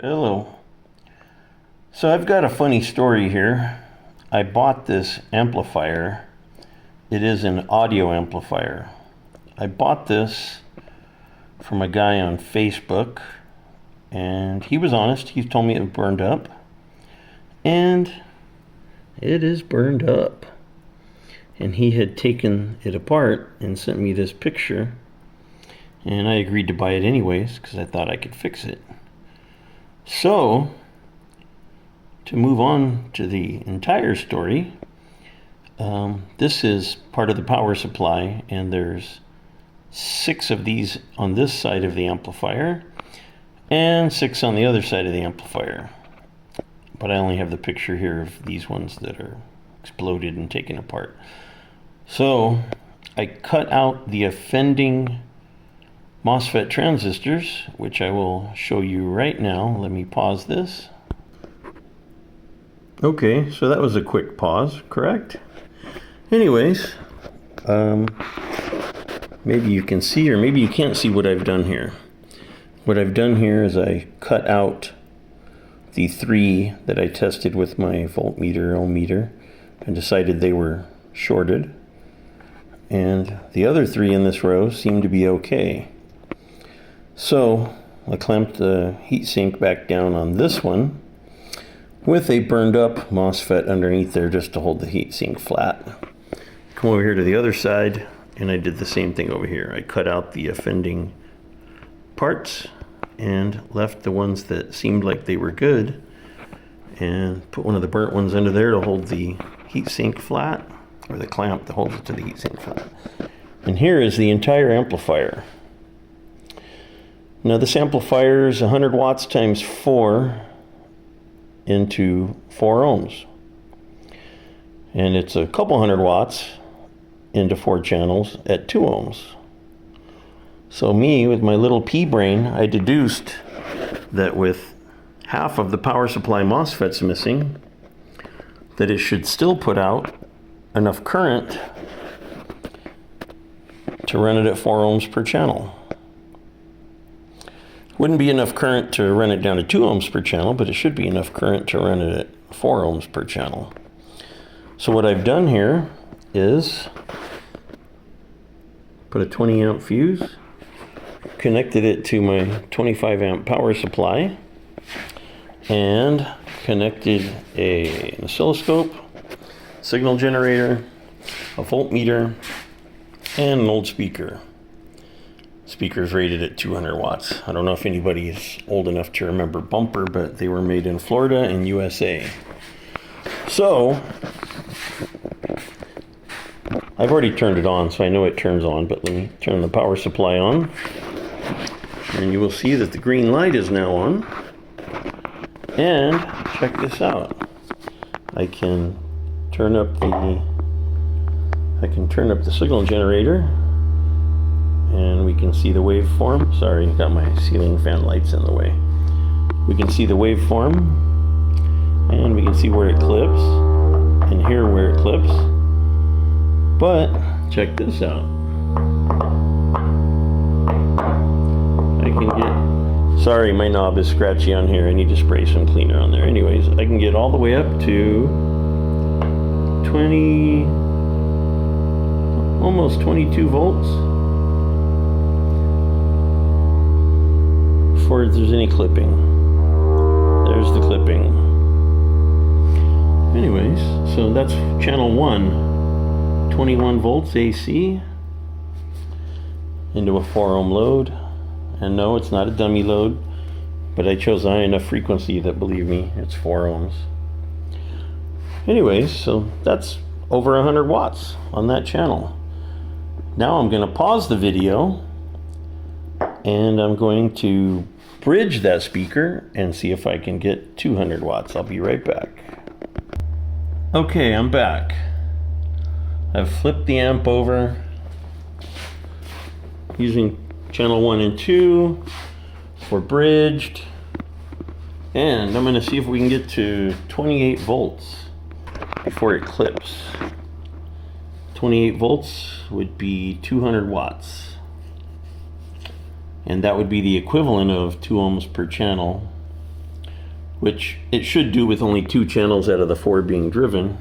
Hello. So I've got a funny story here. I bought this amplifier. It is an audio amplifier. I bought this from a guy on Facebook, and he was honest. He told me it burned up, and it is burned up. And he had taken it apart and sent me this picture, and I agreed to buy it anyways because I thought I could fix it. So, to move on to the entire story, this is part of the power supply, and there's 6 of these on this side of the amplifier and 6 on the other side of the amplifier. But I only have the picture here of these ones that are exploded and taken apart. So I cut out the offending MOSFET transistors, which I will show you right now. Let me pause this. Okay, so that was a quick pause, correct? Anyways, maybe you can see, or maybe you can't see what I've done here. What I've done here is I cut out the 3 that I tested with my voltmeter, ohmmeter, and decided they were shorted. And the other 3 in this row seem to be okay. So I clamped the heatsink back down on this one with a burned up MOSFET underneath there just to hold the heatsink flat. Come over here to the other side, and I did the same thing over here. I cut out the offending parts and left the ones that seemed like they were good, and put one of the burnt ones under there to hold the heatsink flat, or the clamp that holds it to the heatsink flat. And here is the entire amplifier. Now this amplifier is 100 watts times 4 into 4 ohms. And it's a couple hundred watts into 4 channels at 2 ohms. So me, with my little pea brain, I deduced that with half of the power supply MOSFETs missing, that it should still put out enough current to run it at 4 ohms per channel. Wouldn't be enough current to run it down to 2 ohms per channel, but it should be enough current to run it at 4 ohms per channel. So what I've done here is put a 20 amp fuse, connected it to my 25 amp power supply, and connected an oscilloscope, signal generator, a voltmeter, and an old speaker. Speaker's rated at 200 watts. I don't know if anybody is old enough to remember Bumper, but they were made in Florida and USA. So, I've already turned it on, so I know it turns on, but let me turn the power supply on. And you will see that the green light is now on. And check this out. I can turn up the signal generator, and we can see the waveform. Sorry, got my ceiling fan lights in the way. We can see the waveform, and we can see where it clips, and hear where it clips. But check this out. I can get, sorry, my knob is scratchy on here. I need to spray some cleaner on there. Anyways, I can get all the way up to 20, almost 22 volts. Before there's any clipping. There's the clipping. Anyways, so that's channel 1, 21 volts AC into a 4 ohm load. And no, it's not a dummy load, but I chose a high enough frequency that, believe me, it's 4 ohms. Anyways, so that's over 100 watts on that channel. Now I'm going to pause the video, and I'm going to bridge that speaker and see if I can get 200 watts. I'll be right back. Okay, I'm back. I've flipped the amp over using channel 1 and 2 for bridged, and I'm going to see if we can get to 28 volts before it clips. 28 volts would be 200 watts. And that would be the equivalent of 2 ohms per channel which it should do with only 2 channels out of the 4 being driven,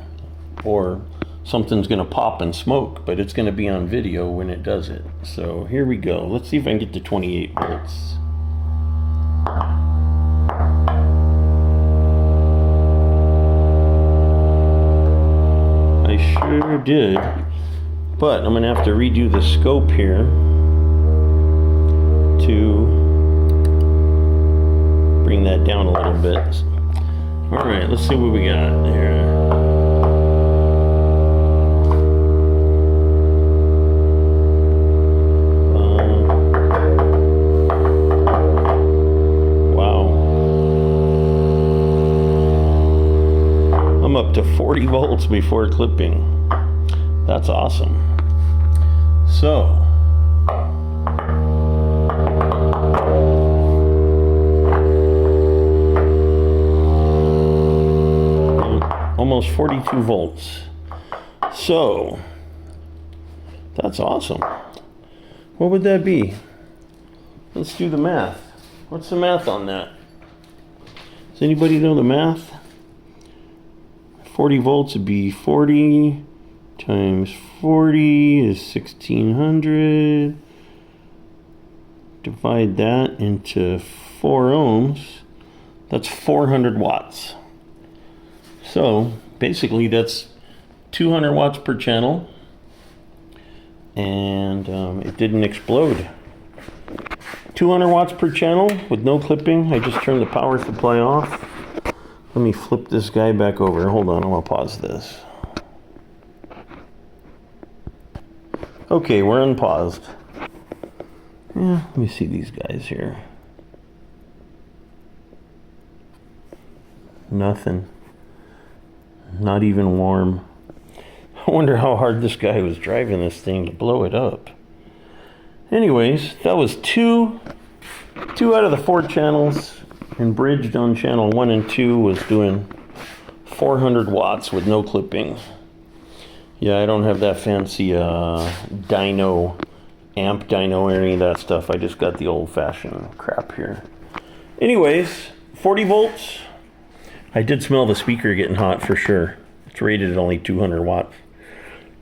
or something's going to pop and smoke, but it's going to be on video when it does it. So here we go. Let's see if I can get to 28 volts. I sure did, but I'm going to have to redo the scope here to bring that down a little bit. All right, let's see what we got here. Wow. I'm up to 40 volts before clipping. That's awesome. So, almost 42 volts. So, that's awesome. What would that be? Let's do the math. What's the math on that? Does anybody know the math? 40 volts would be 40 times 40 is 1600. Divide that into 4 ohms. That's 400 watts. So basically that's 200 watts per channel, and it didn't explode. 200 watts per channel with no clipping. I just turned the power supply off. Let me flip this guy back over. Hold on, I'm gonna pause this. Okay, we're unpaused. Yeah, let me see these guys here. Nothing. Not even warm. I wonder how hard this guy was driving this thing to blow it up. Anyways, that was two out of the 4 channels, and bridged on channel 1 and 2 was doing 400 watts with no clipping. Yeah, I don't have that fancy dyno, amp dyno, or any of that stuff. I just got the old-fashioned crap here. Anyways, 40 volts. I did smell the speaker getting hot for sure. It's rated at only 200 watts.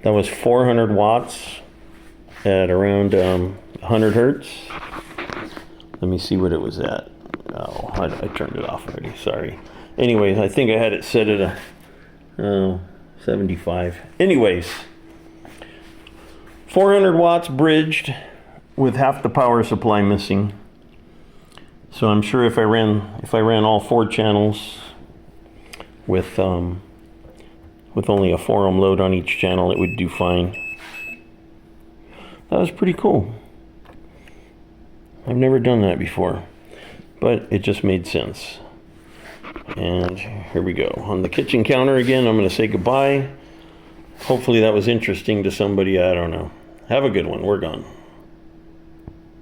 That was 400 watts at around 100 hertz. Let me see what it was at. Oh, I turned it off already, sorry. Anyways, I think I had it set at a 75. Anyways, 400 watts bridged with half the power supply missing. So I'm sure if I ran all 4 channels with only a 4 ohm load on each channel, it would do fine. That was pretty cool. I've never done that before, but it just made sense. And here we go. On the kitchen counter again, I'm going to say goodbye. Hopefully that was interesting to somebody. I don't know. Have a good one. We're gone.